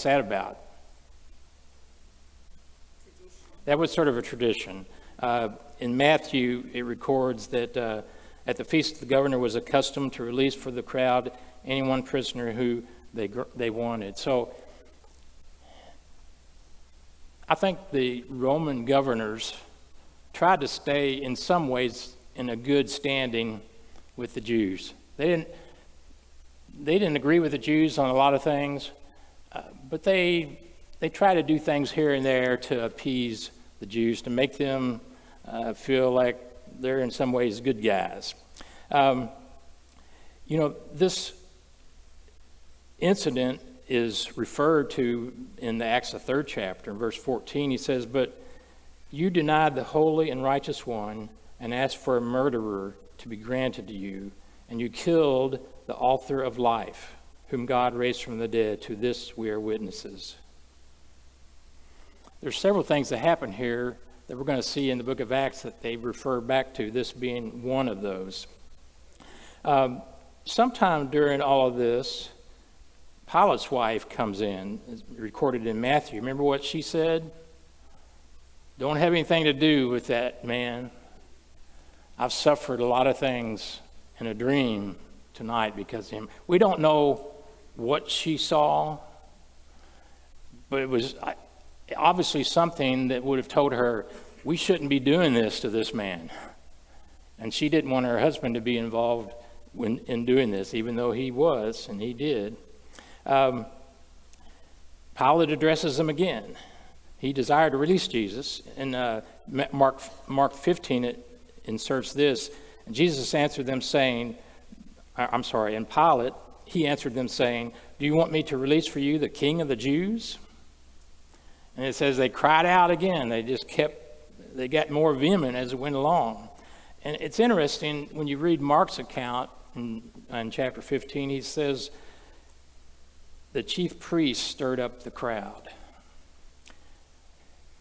that about? Tradition. That was sort of a tradition. In Matthew, it records that at the feast, the governor was accustomed to release for the crowd any one prisoner who they wanted. So I think the Roman governors tried to stay, in some ways, in a good standing with the Jews. They didn't agree with the Jews on a lot of things, but they try to do things here and there to appease the Jews, to make them feel like they're in some ways good guys. This incident is referred to in the Acts, the 3rd chapter, in verse 14. He says, "But you denied the holy and righteous one and asked for a murderer to be granted to you, and you killed the author of life, whom God raised from the dead. To this we are witnesses." There's several things that happen here that we're going to see in the book of Acts that they refer back to, this being one of those. Sometime during all of this, Pilate's wife comes in, recorded in Matthew. Remember what she said? "Don't have anything to do with that man. I've suffered a lot of things in a dream tonight because of him." We don't know what she saw, but it was obviously something that would have told her, we shouldn't be doing this to this man. And she didn't want her husband to be involved in doing this, even though he was, and he did. Pilate addresses him again. He desired to release Jesus. In Mark 15, it inserts this. And Jesus answered them saying, and Pilate, he answered them saying, "Do you want me to release for you the King of the Jews?" And it says they cried out again. They got more vehement as it went along. And it's interesting, when you read Mark's account in chapter 15, he says, the chief priests stirred up the crowd.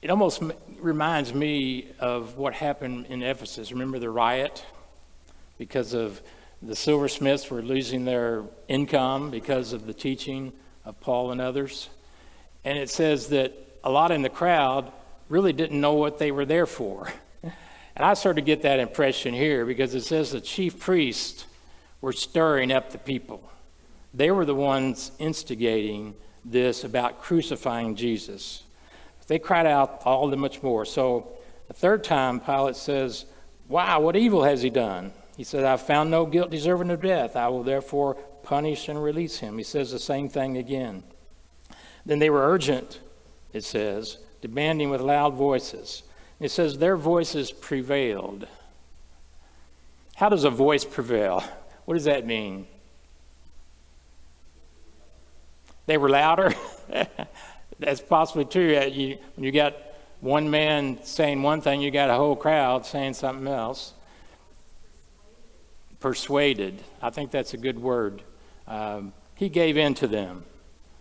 It almost reminds me of what happened in Ephesus. Remember the riot? Because of the silversmiths were losing their income because of the teaching of Paul and others. And it says that a lot in the crowd really didn't know what they were there for. And I sort of get that impression here, because it says the chief priests were stirring up the people. They were the ones instigating this about crucifying Jesus. They cried out all the much more. So the third time, Pilate says, "Wow, what evil has he done?" He said, "I've found no guilt deserving of death. I will therefore punish and release him." He says the same thing again. Then they were urgent, it says, demanding with loud voices. It says their voices prevailed. How does a voice prevail? What does that mean? They were louder? That's possibly true. When you got one man saying one thing, you got a whole crowd saying something else. Persuaded. I think that's a good word. He gave in to them.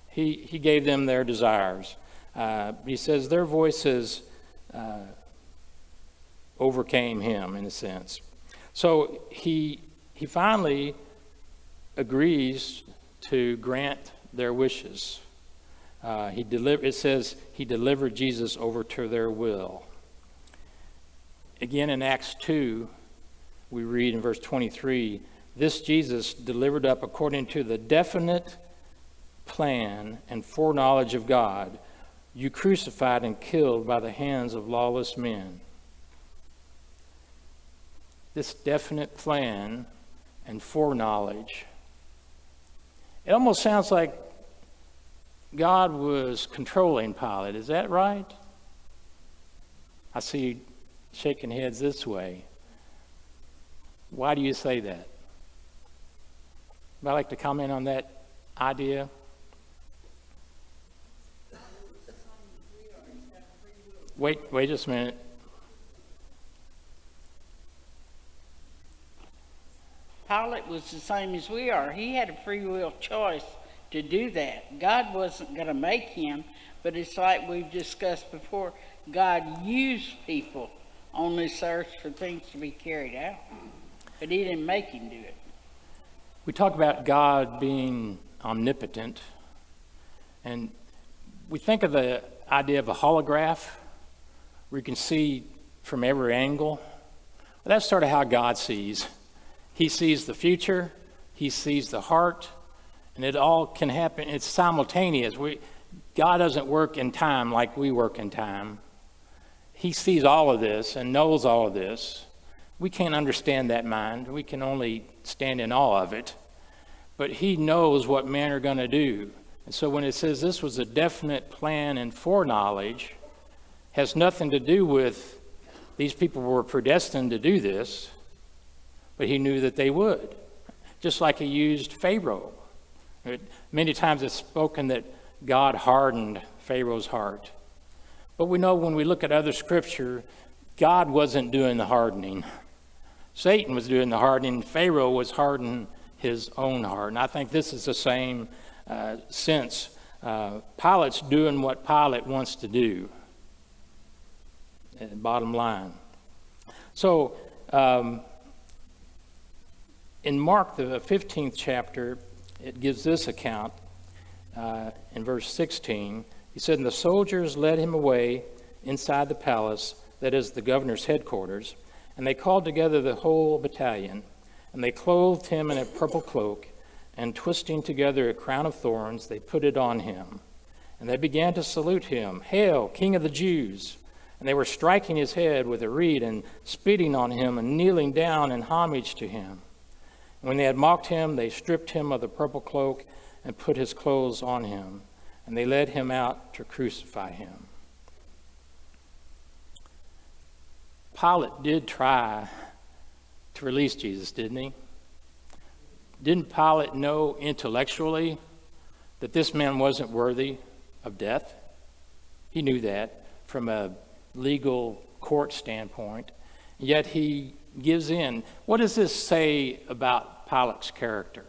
He gave them their desires. He says their voices overcame him, in a sense. So he finally agrees to grant their wishes. It says he delivered Jesus over to their will. Again, in Acts 2, we read in verse 23, "This Jesus delivered up according to the definite plan and foreknowledge of God, you crucified and killed by the hands of lawless men." This definite plan and foreknowledge. It almost sounds like God was controlling Pilate. Is that right? I see you shaking heads this way. Why do you say that? Would I like to comment on that idea? Wait just a minute. Pilate was the same as we are. He had a free will choice to do that. God wasn't going to make him, but it's like we've discussed before, God used people on this earth for things to be carried out, but he didn't make him do it. We talk about God being omnipotent, and we think of the idea of a holograph where you can see from every angle. Well, that's sort of how God sees. He sees the future, he sees the heart, and it all can happen. It's simultaneous. God doesn't work in time like we work in time. He sees all of this and knows all of this. We can't understand that mind. We can only stand in awe of it. But he knows what men are going to do. And so when it says this was a definite plan and foreknowledge, has nothing to do with these people were predestined to do this, but he knew that they would. Just like he used Pharaoh. Many times it's spoken that God hardened Pharaoh's heart. But we know when we look at other scripture, God wasn't doing the hardening. Satan was doing the hardening. Pharaoh was hardening his own heart. And I think this is the same sense. Pilate's doing what Pilate wants to do. Bottom line. So in Mark, the 15th chapter, it gives this account in verse 16. He said, "And the soldiers led him away inside the palace, that is the governor's headquarters, and they called together the whole battalion, and they clothed him in a purple cloak, and twisting together a crown of thorns, they put it on him. And they began to salute him, 'Hail, King of the Jews!' And they were striking his head with a reed and spitting on him and kneeling down in homage to him. And when they had mocked him, they stripped him of the purple cloak and put his clothes on him. And they led him out to crucify him." Pilate did try to release Jesus, didn't he? Didn't Pilate know intellectually that this man wasn't worthy of death? He knew that from a legal court standpoint, yet he gives in. What does this say about Pilate's character?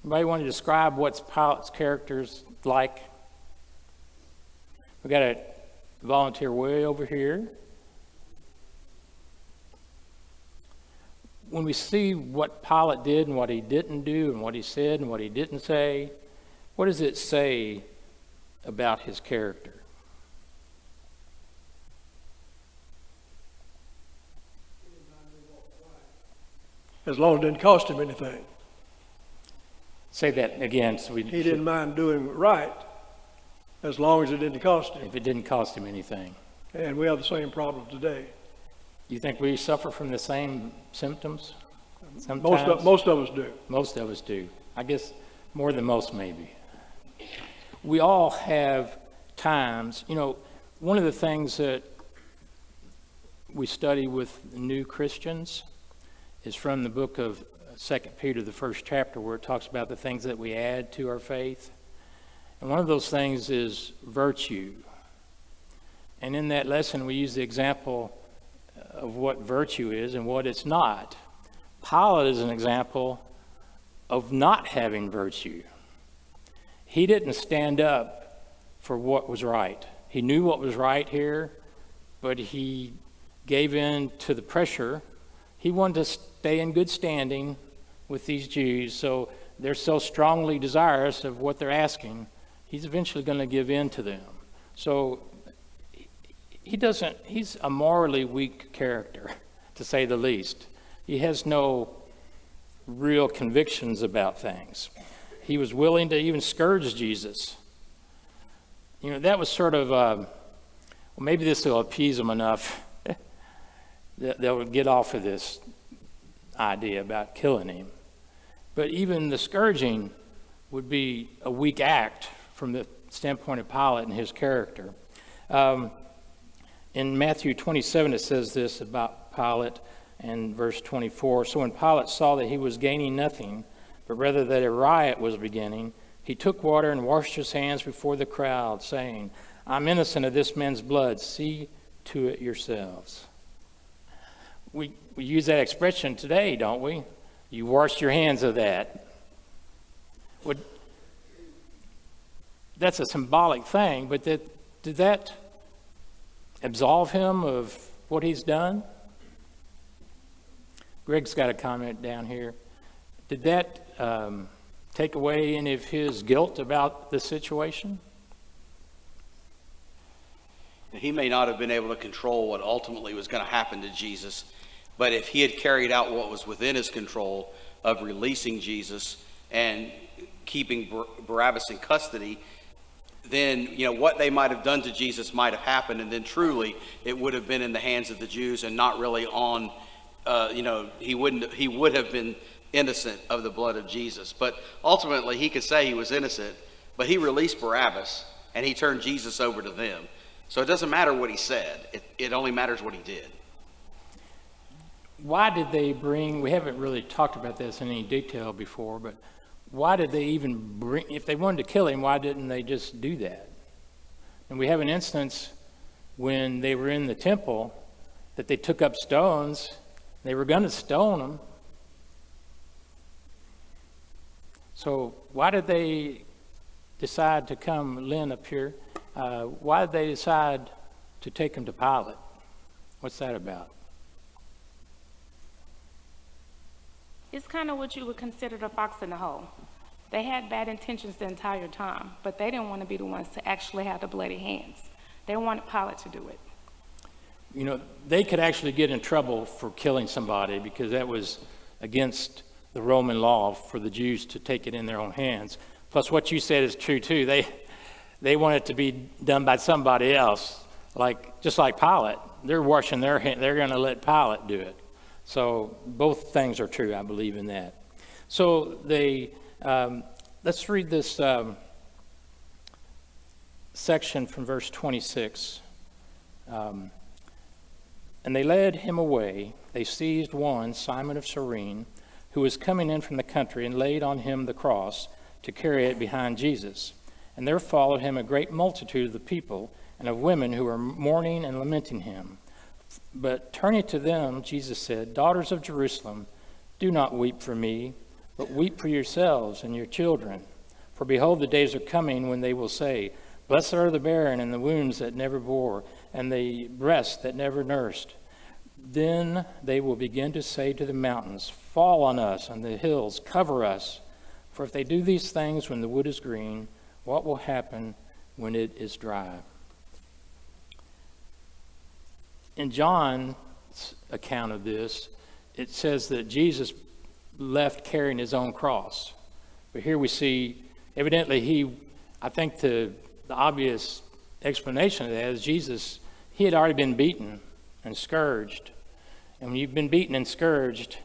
Anybody want to describe what's Pilate's character's like? We got a volunteer way over here. When we see what Pilate did and what he didn't do and what he said and what he didn't say, what does it say about his character? As long as it didn't cost him anything. Say that again. So He didn't mind doing right as long as it didn't cost him. If it didn't cost him anything. And we have the same problem today. You think we suffer from the same symptoms? Sometimes? Most of us do. Most of us do. I guess more than most, maybe. We all have times, one of the things that we study with new Christians is from the book of 2 Peter, the first chapter, where it talks about the things that we add to our faith. And one of those things is virtue. And in that lesson, we use the example of what virtue is and what it's not. Pilate is an example of not having virtue. He didn't stand up for what was right. He knew what was right here, but he gave in to the pressure. He wanted to stay in good standing with these Jews, so they're so strongly desirous of what they're asking, he's eventually going to give in to them. So he's a morally weak character, to say the least. He has no real convictions about things. He was willing to even scourge Jesus. That was sort of, well, maybe this will appease them enough that they'll get off of this idea about killing him. But even the scourging would be a weak act from the standpoint of Pilate and his character. In Matthew 27, it says this about Pilate, and verse 24. "So when Pilate saw that he was gaining nothing, but rather that a riot was beginning, he took water and washed his hands before the crowd, saying, 'I'm innocent of this man's blood. See to it yourselves.'" We use that expression today, don't we? You wash your hands of that. That's a symbolic thing, but did that absolve him of what he's done? Greg's got a comment down here. Did that take away any of his guilt about the situation? He may not have been able to control what ultimately was going to happen to Jesus, but if he had carried out what was within his control of releasing Jesus and keeping Barabbas in custody, then what they might have done to Jesus might have happened, and then truly it would have been in the hands of the Jews and not really on. He would have been innocent of the blood of Jesus. But ultimately, he could say he was innocent, but he released Barabbas and he turned Jesus over to them. So it doesn't matter what he said; it only matters what he did. Why did they bring, we haven't really talked about this in any detail before, but why did they even bring, if they wanted to kill him, why didn't they just do that? And we have an instance when they were in the temple that they took up stones, they were going to stone him. So why did they decide to come, Lynn up here, why did they decide to take him to Pilate? What's that about? It's kind of what you would consider the fox in the hole. They had bad intentions the entire time, but they didn't want to be the ones to actually have the bloody hands. They wanted Pilate to do it. They could actually get in trouble for killing somebody because that was against the Roman law for the Jews to take it in their own hands. Plus, what you said is true too. They want it to be done by somebody else, just like Pilate. They're washing their hands. They're going to let Pilate do it. So both things are true. I believe in that. So let's read this section from verse 26. And they led him away. They seized one, Simon of Cyrene, who was coming in from the country, and laid on him the cross to carry it behind Jesus. And there followed him a great multitude of the people and of women who were mourning and lamenting him. But turning to them, Jesus said, "Daughters of Jerusalem, do not weep for me, but weep for yourselves and your children. For behold, the days are coming when they will say, Blessed are the barren and the wombs that never bore, and the breasts that never nursed. Then they will begin to say to the mountains, Fall on us, and the hills, cover us. For if they do these things when the wood is green, what will happen when it is dry?" In John's account of this, it says that Jesus left carrying his own cross. But here we see, evidently I think the obvious explanation of that is Jesus, he had already been beaten and scourged. And when you've been beaten and scourged,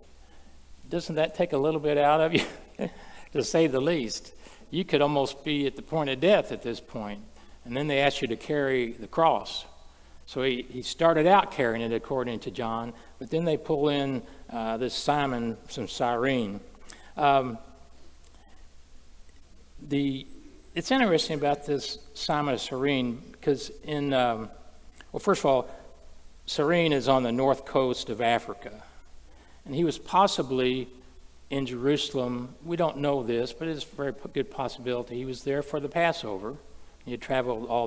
doesn't that take a little bit out of you? To say the least. You could almost be at the point of death at this point. And then they ask you to carry the cross. So he started out carrying it according to John, but then they pull in this Simon from Cyrene. It's interesting about this Simon of Cyrene because first of all, Cyrene is on the north coast of Africa. And he was possibly in Jerusalem. We don't know this, but it's a very good possibility. He was there for the Passover. He had traveled all that.